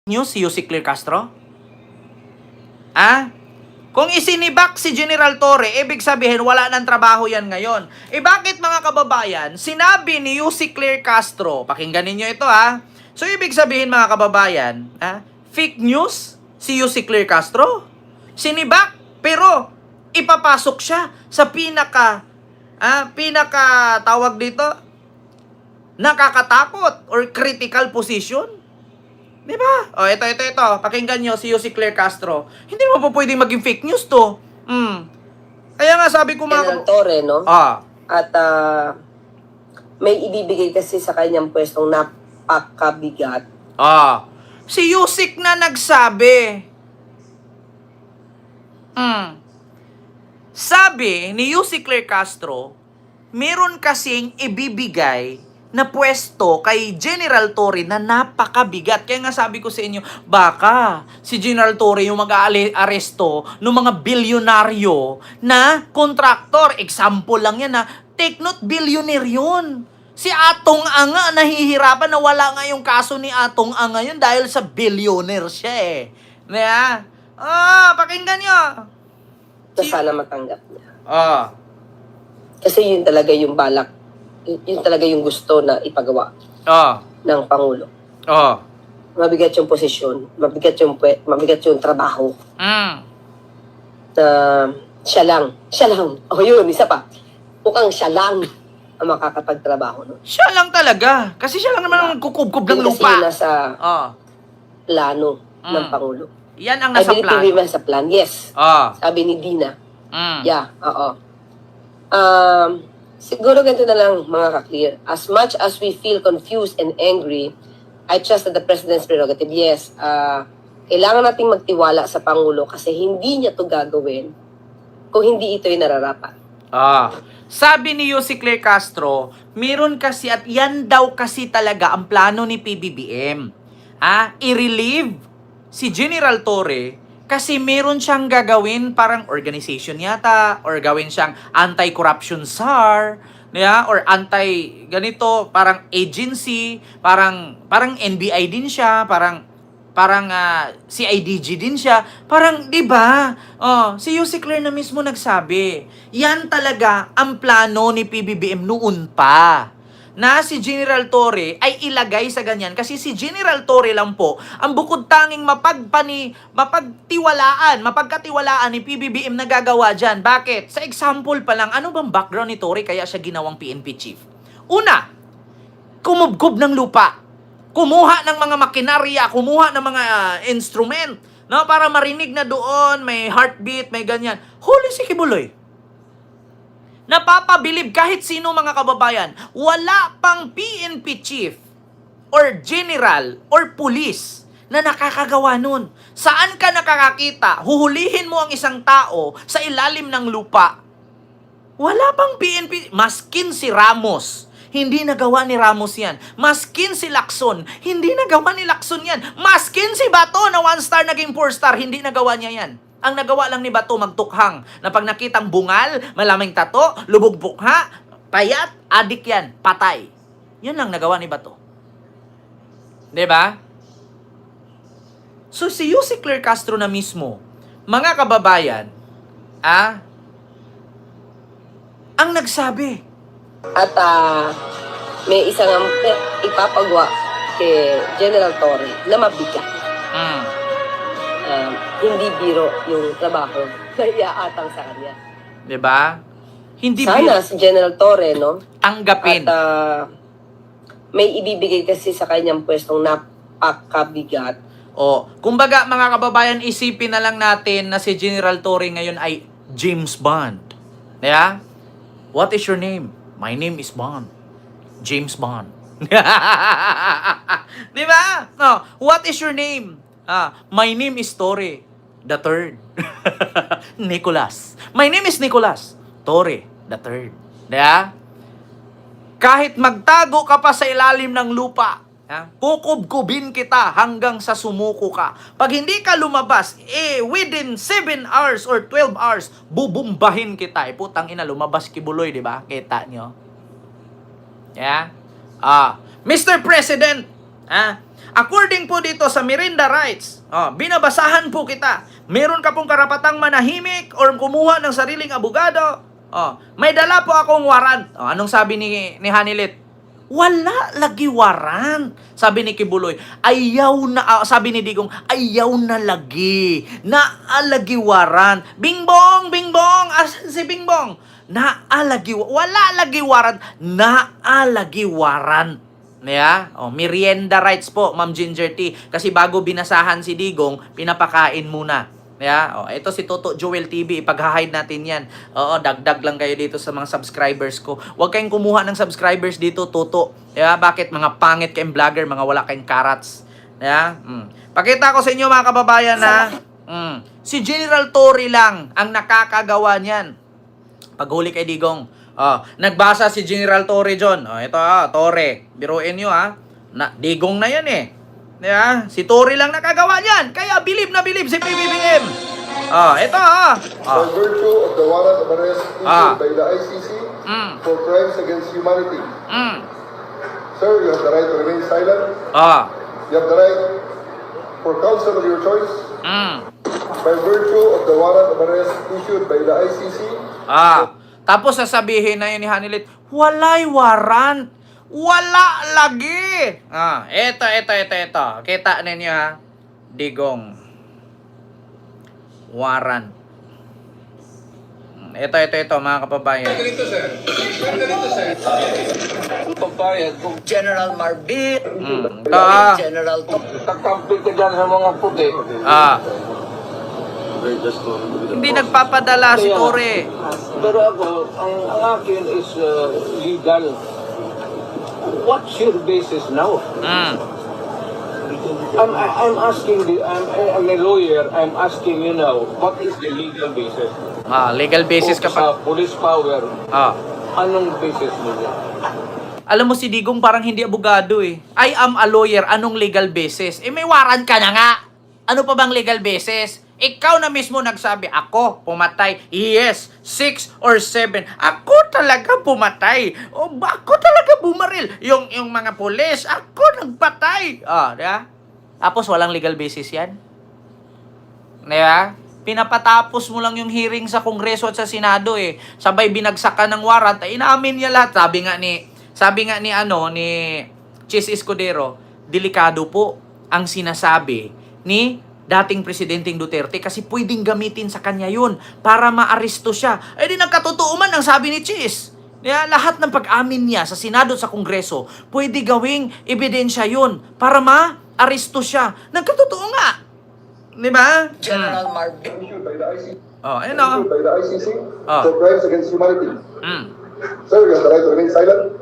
News si Yussi Clear Castro? Ah? Kung isinibak si General Torre, ibig sabihin wala ng trabaho yan ngayon. Bakit mga kababayan, sinabi ni Yussi Clear Castro, pakinggan ninyo ito So ibig sabihin mga kababayan, fake news si Yussi Clear Castro? Sinibak, pero ipapasok siya sa pinaka tawag dito, nakakatakot or critical position. Di ba? Ito. Pakinggan nyo si Yussi Clear Castro. Hindi mo po pwedeng maging fake news to. Kaya nga sabi ko General Torre, no? At may ibibigay kasi sa kanyang pwestong napakabigat. Si Yusik na nagsabi. Sabi ni Yussi Clear Castro, meron kasing ibibigay na pwesto kay General Torre na napakabigat. Kaya nga sabi ko sa inyo, baka si General Torre yung mag-aaresto ng mga bilyonaryo na kontraktor. Example lang yan Take note, billionaire yun. Si Atong Anga, nahihirapan na wala nga yung kaso ni Atong Anga yun dahil sa billionaire siya pakinggan nyo. Sana matanggap niya. Kasi yun talaga yung balak. Yun talaga yung gusto na ipagawa ng Pangulo. Mabigat yung posisyon, mabigat yung trabaho. Siya lang. Yun, isa pa. Mukhang siya lang ang makakapagtrabaho. No? Siya lang talaga. Kasi siya lang naman ang nagkukubkob ng lupa. Kasi yun nasa plano ng Pangulo. Yan ang nasa plano. Ay, nasa plan. Yes. Sabi ni Dina. Yeah, oo. Siguro ganito na lang mga ka-clear. As much as we feel confused and angry, I trust that the President's prerogative. Yes, kailangan nating magtiwala sa Pangulo kasi hindi niya to gagawin kung hindi ito'y nararapat. Sabi ni Yussi Clear Castro, meron kasi at yan daw kasi talaga ang plano ni PBBM. I-relieve si General Torre kasi meron siyang gagawin parang organization yata or gawin siyang anti-corruption SAR, or anti-ganito, parang agency, parang NBI din siya, parang CIDG din siya. Parang, di ba? Si Yussi Clear na mismo nagsabi. Yan talaga ang plano ni PBBM noon pa. Na si General Torre ay ilagay sa ganyan kasi si General Torre lang po ang bukod tanging mapagkatiwalaan ni PBBM na gagawa dyan. Bakit? Sa example pa lang, ano bang background ni Torre kaya siya ginawang PNP chief? Una, kumubkob ng lupa. Kumuha ng mga makinarya, kumuha ng mga instrument, para marinig na doon, may heartbeat, may ganyan. Huli si Kibuloy. Napapabilib kahit sino mga kababayan, wala pang PNP chief or general or police na nakakagawa nun. Saan ka nakakakita? Huhulihin mo ang isang tao sa ilalim ng lupa. Wala pang PNP, maskin si Ramos. Hindi nagawa ni Ramos yan. Maskin si Lacson, hindi nagawa ni Lacson yan. Maskin si Bato na 1-star naging 4-star, hindi nagawa niya yan. Ang nagawa lang ni Bato magtukhang na pag nakitang bungal, malaming tato, lubog bukha, payat, adik yan, patay. Yan lang nagawa ni Bato. Diba? So si Yussi Clear Castro na mismo, mga kababayan, ang nagsabi. At may isang ipapagawa kay General Torre na mabigat. Hindi biro yung trabaho na iaatang sa kanya. Diba? Hindi sana si General Torre, no? Tanggapin. At may ibibigay kasi sa kanyang pwestong napakabigat. Kumbaga mga kababayan, isipin na lang natin na si General Torre ngayon ay James Bond. Yeah? What is your name? My name is Bond. James Bond. Diba? No. What is your name? My name is Torre the Third. Nicholas. My name is Nicholas Torre the Third. Diba? Kahit magtago ka pa sa ilalim ng lupa, kukubkubin kita hanggang sa sumuko ka. Pag hindi ka lumabas, within 7 hours or 12 hours, bubumbahin kita. Putang ina, lumabas Kibuloy, di ba? Kita nyo? Yeah? Mr. President, According po dito sa Miranda rights, binabasahan po kita. Meron ka pong karapatang manahimik or kumuha ng sariling abogado. May dala po akong warrant. Anong sabi ni Hanilit? Wala lagi warrant. Sabi ni Kibuloy, sabi ni Digong, ayaw na lagi. Naalagi warrant. Bingbong, Bingbong, asan si Bingbong? Wala lagi warrant. Naalagi warrant. Merienda rights po, Ma'am Ginger T. Kasi bago binasahan si Digong, pinapakain muna. Ito si Toto Joel TV, ipag-hide natin yan. Dagdag lang kayo dito sa mga subscribers ko. Huwag kayong kumuha ng subscribers dito, Toto. Bakit? Mga pangit kayong vlogger, mga wala kayong karats. Pakita ko sa inyo mga kababayan na si General Torre lang ang nakakagawa niyan. Paghuli kay Digong. Nagbasa si General Torre John. Ito Torre. Biruin nyo Digong na yan eh. Si Torre lang nakagawa niyan. Kaya bilib na bilib si PBBM. Ito By virtue of the warrant of arrest issued by the ICC for crimes against humanity. Sir, you have the right to remain silent. You have the right for counsel of your choice. By virtue of the warrant of arrest issued by the ICC. Tapos sasabihin na yun ni Hanilit, walay warrant. Wala lagi. Ito. Kita ninyo Digong. Warrant. Ito mga kababayan. Ganito, sir. Pagbayad kung General Marbit, General Nagkampi ka dyan sa mga puti. Hindi nagpapadala si Torre. Pero ako, ang akin is legal. What's your basis now? I'm asking, I'm a lawyer, I'm asking you now, what is the legal basis? Legal basis Sa kapag... police power, anong basis nila? Alam mo si Digong parang hindi abogado eh. I am a lawyer, anong legal basis? May warrant ka na nga. Ano pa bang legal basis? Ikaw na mismo nagsabi, ako pumatay. Yes, 6 or 7. Ako talaga pumatay. Ako talaga bumaril. Yung mga pulis, ako nagpatay. Diba? Tapos walang legal basis yan. Diba? Pinapatapos mo lang yung hearing sa Kongreso at sa Senado eh. Sabay binagsakan ng warrant. Inamin niya lahat. Sabi nga ni Chis Escudero, delikado po ang sinasabi ni dating Presidenteng Duterte kasi pwedeng gamitin sa kanya yun para maaresto siya. Di nagkatotoo man ang sabi ni Chis. Lahat ng pag-amin niya sa Senado at sa Kongreso, pwede gawing ebidensya yun para ma-aresto siya. Nagkatotoo nga. Di ba? General Marbit. Issued by the ICC. Issued by the ICC for crimes against humanity. Mm. Sir, you have the right to remain silent.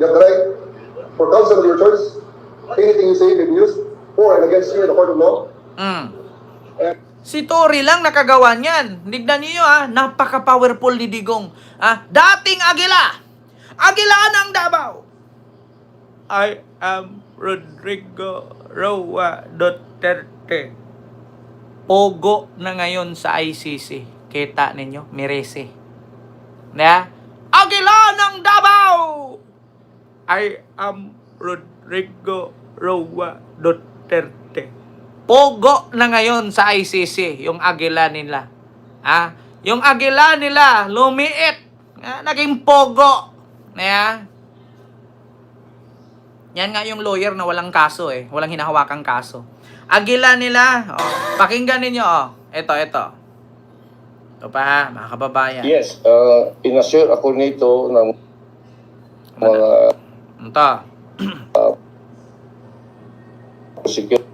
You have the right for counsel of your choice. Anything you say may be used for and against you in the court of law. Si Torre lang nakagawa niyan. Tignan niyo napaka-powerful ni Digong. Dating Aguila. Aguila ng Davao. I am Rodrigo Roa Duterte. Pogo na ngayon sa ICC. Kita ninyo, merese. Aguila ng Davao. I am Rodrigo Roa Duterte. Pogo na ngayon sa ICC, yung Aguila nila. Yung Aguila nila, lumiit. Naging pogo. Yan nga yung lawyer na walang kaso eh. Walang hinahawakang kaso. Aguila nila, pakinggan ninyo, Ito. Ito pa mga kababayan. Yes, inassure ako nito ng mga Ito. security.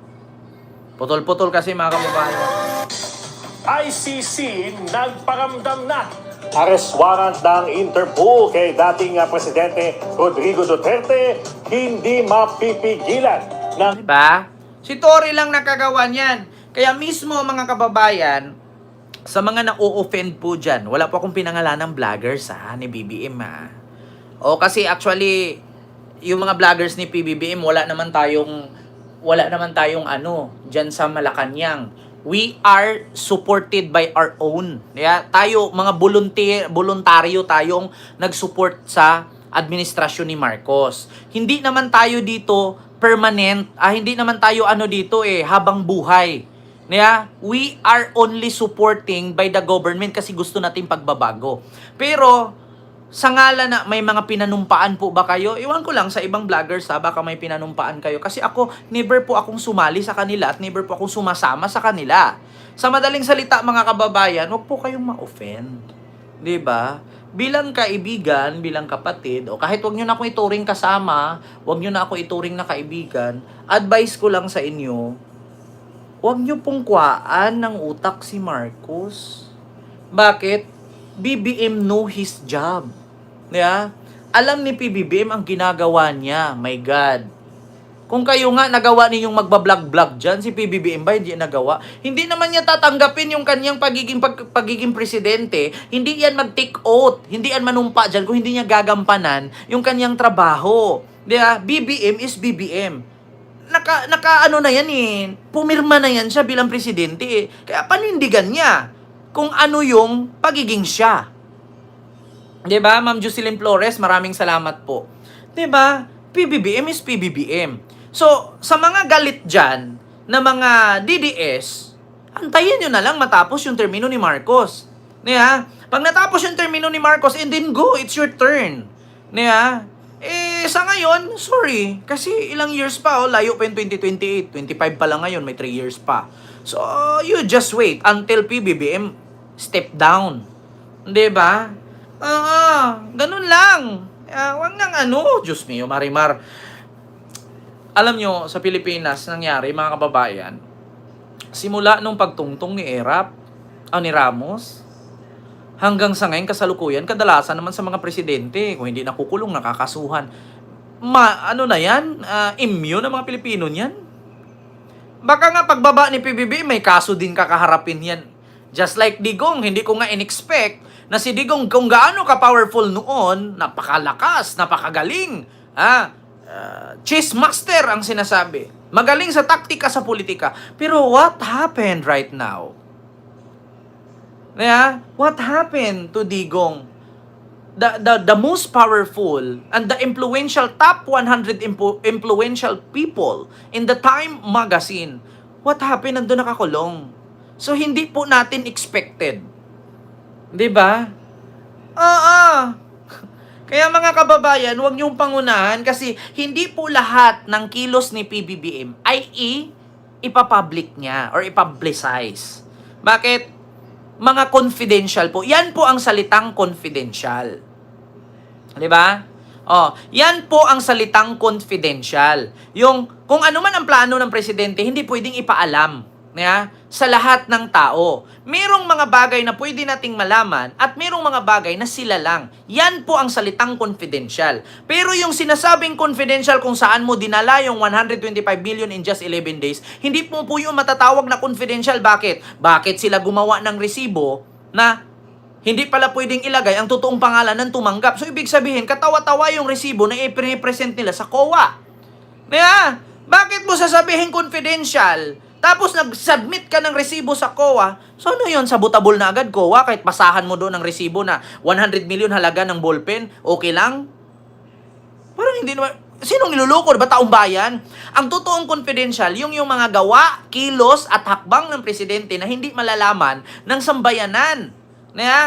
Putol-putol kasi mga kababayan. ICC nagparamdam na. Arrest warrant ng Interpol kay dating Presidente Rodrigo Duterte hindi mapipigilan ng... Diba? Si Torre lang nakagawa niyan. Kaya mismo mga kababayan, sa mga na-o-offend po dyan, wala po akong pinangalan ng vloggers ni BBM kasi actually, yung mga vloggers ni PBBM, wala naman tayong dyan sa Malacanang. We are supported by our own. Tayo, mga voluntaryo tayong nag-support sa administrasyon ni Marcos. Hindi naman tayo dito permanent. Hindi naman tayo dito habang buhay. We are only supporting by the government kasi gusto natin pagbabago. Pero sa ngalan na may mga pinanumpaan po ba kayo? Iwan ko lang sa ibang vloggers baka may pinanumpaan kayo. Kasi ako, never po akong sumali sa kanila at never po akong sumasama sa kanila. Sa madaling salita mga kababayan, huwag po kayong ma-offend. 'Di ba? Bilang kaibigan, bilang kapatid, o kahit huwag nyo na akong ituring kasama, huwag nyo na ako ituring na kaibigan, advice ko lang sa inyo, huwag nyo pong kuhaan ng utak si Marcos. Bakit? BBM know his job. Alam ni PBBM ang ginagawa niya. My God. Kung kayo nga nagawa ninyong magbablog-blog dyan, si PBBM ba hindi nagawa? Hindi naman niya tatanggapin yung kanyang pagiging presidente. Hindi yan mag-take oath. Hindi yan manumpa dyan kung hindi niya gagampanan yung kanyang trabaho. BBM is BBM. Naka na yan pumirma na yan siya bilang presidente Kaya panindigan niya kung ano yung pagiging siya. 'Di ba, Ma'am Jocelyn Flores, maraming salamat po. 'Di ba? PBBM is PBBM. So, sa mga galit diyan na mga DDS, antayin niyo na lang matapos yung termino ni Marcos. Pag natapos yung termino ni Marcos, and then go, it's your turn. Sa ngayon, sorry, kasi ilang years pa, layo pa yung 2028, 25 pa lang ngayon, may 3 years pa. So, you just wait until PBBM step down. 'Di ba? Ganun lang. Wag nang Diyos mio, Marimar. Alam nyo, sa Pilipinas, nangyari, mga kababayan, simula nung pagtungtong ni Erap, ni Ramos, hanggang sa ngayon, kasalukuyan, kadalasan naman sa mga presidente, kung hindi nakukulong, nakakasuhan. Na yan? Immune ng mga Pilipino niyan? Baka nga pagbaba ni PBB, may kaso din kakaharapin yan. Just like Digong, hindi ko nga in-expect na si Digong kung gaano ka-powerful noon, napakalakas, napakagaling. Chess master ang sinasabi. Magaling sa taktika sa politika. Pero what happened right now? What happened to Digong? The most powerful and the influential top 100 influential people in the Time magazine. What happened? Nandun nakakulong. So, hindi po natin expected. 'Di ba? Kaya mga kababayan, huwag niyong pangunahan kasi hindi po lahat ng kilos ni PBBM ay ipapublic niya or ipublicize. Bakit? Mga confidential po. Yan po ang salitang confidential. 'Di ba? Yan po ang salitang confidential. Yung kung ano man ang plano ng presidente, hindi pwedeng ipaalam sa lahat ng tao. Merong mga bagay na pwede nating malaman at merong mga bagay na sila lang. Yan po ang salitang confidential. Pero yung sinasabing confidential kung saan mo dinala yung 125 million in just 11 days, hindi po yung matatawag na confidential. Bakit? Bakit sila gumawa ng resibo na hindi pala pwedeng ilagay ang totoong pangalan ng tumanggap? So, ibig sabihin, katawa-tawa yung resibo na i-present nila sa COA. Bakit mo sasabihin confidential? Tapos nag-submit ka ng resibo sa COA, so ano yun? Sabotabol na agad COA kahit pasahan mo doon ng resibo na 100 million halaga ng ballpen, okay lang? Parang hindi naman, sinong niluloko? Diba taong bayan? Ang totoong confidential, yung mga gawa, kilos at hakbang ng presidente na hindi malalaman ng sambayanan.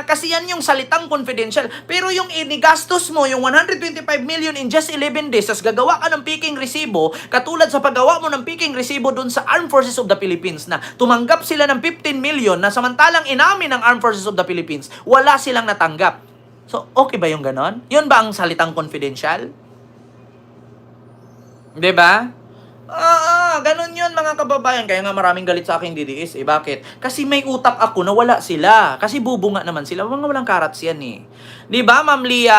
Kasi yan yung salitang confidential. Pero yung inigastos mo, yung 125 million in just 11 days, tas gagawa ka ng peking resibo, katulad sa paggawa mo ng peking resibo dun sa Armed Forces of the Philippines na tumanggap sila ng 15 million na samantalang inamin ng Armed Forces of the Philippines, wala silang natanggap. So, okay ba yung ganon? Yun ba ang salitang confidential? Diba? Ganun yun mga kababayan. Kaya nga maraming galit sa aking DDS. Bakit? Kasi may utak ako na wala sila. Kasi bubunga naman sila. Mga walang karats yan Diba, Ma'am Lia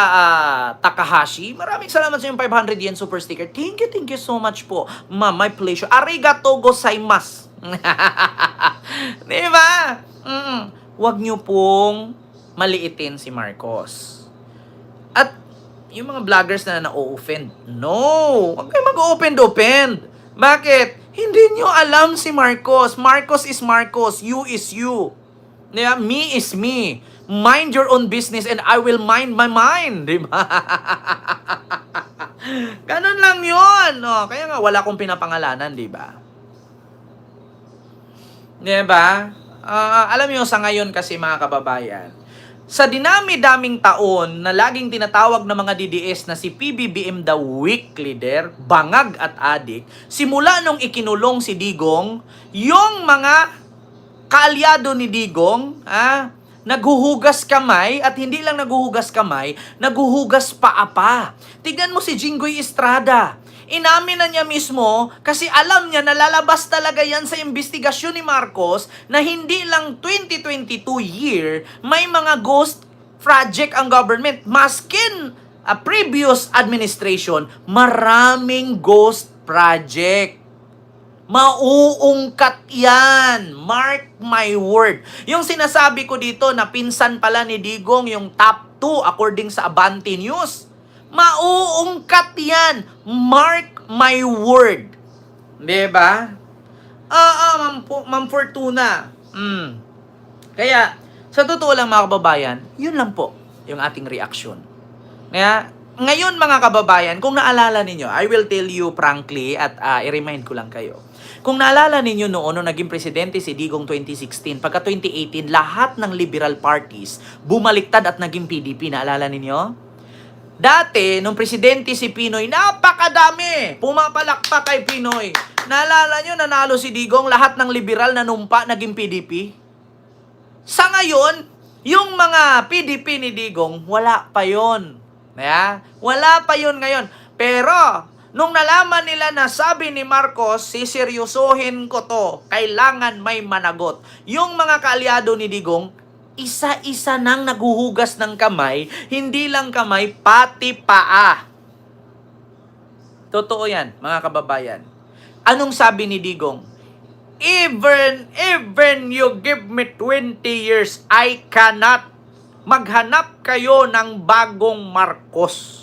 Takahashi? Maraming salamat sa yung 500 yen super sticker. Thank you so much po. Ma'am, my pleasure. Arigato gozaimasu. Diba? Huwag nyo pong maliitin si Marcos. At yung mga vloggers na na-offend, no! Huwag kayo mag-offend. Bakit? Hindi nyo alam si Marcos. Marcos is Marcos. You is you. Me is me. Mind your own business and I will mind my mind. Di ba? Ganun lang yun. No? Kaya nga wala akong pinapangalanan, di ba? Di ba? Alam niyo sa ngayon kasi mga kababayan, sa dinami-daming taon na laging tinatawag ng mga DDS na si PBBM the weak leader, bangag at adik, simula nung ikinulong si Digong, yung mga kaalyado ni Digong, naghuhugas kamay at hindi lang naghuhugas kamay, naghuhugas paa pa. Tignan mo si Jinggoy Estrada. Inamin na niya mismo kasi alam niya na lalabas talaga yan sa investigasyon ni Marcos na hindi lang 2022 year may mga ghost project ang government. Maskin a previous administration, maraming ghost project. Mauungkat yan. Mark my word. Yung sinasabi ko dito na pinsan pala ni Digong yung top 2 according sa Abante News. Mauungkat yan. Mark my word. Diba? Ma'am Fortuna. Kaya, sa totoo lang mga kababayan, yun lang po yung ating reaksyon. Kaya, ngayon mga kababayan, kung naalala ninyo, I will tell you frankly at i-remind ko lang kayo. Kung naalala ninyo noon naging presidente si Digong 2016, pagka 2018, lahat ng liberal parties bumaliktad at naging PDP. Naalala ninyo? Dati, nung presidente si Pinoy, napakadami! Pumapalakpak kay Pinoy. Naalala nyo, nanalo si Digong, lahat ng liberal na numpa naging PDP? Sa ngayon, yung mga PDP ni Digong, wala pa yon. Wala pa yon ngayon. Pero, nung nalaman nila na sabi ni Marcos, siseryosohin ko to, kailangan may managot. Yung mga kaalyado ni Digong, isa-isa nang naghuhugas ng kamay, hindi lang kamay, pati paa. Totoo yan, mga kababayan. Anong sabi ni Digong? Even you give me 20 years, I cannot. Maghanap kayo ng bagong Marcos.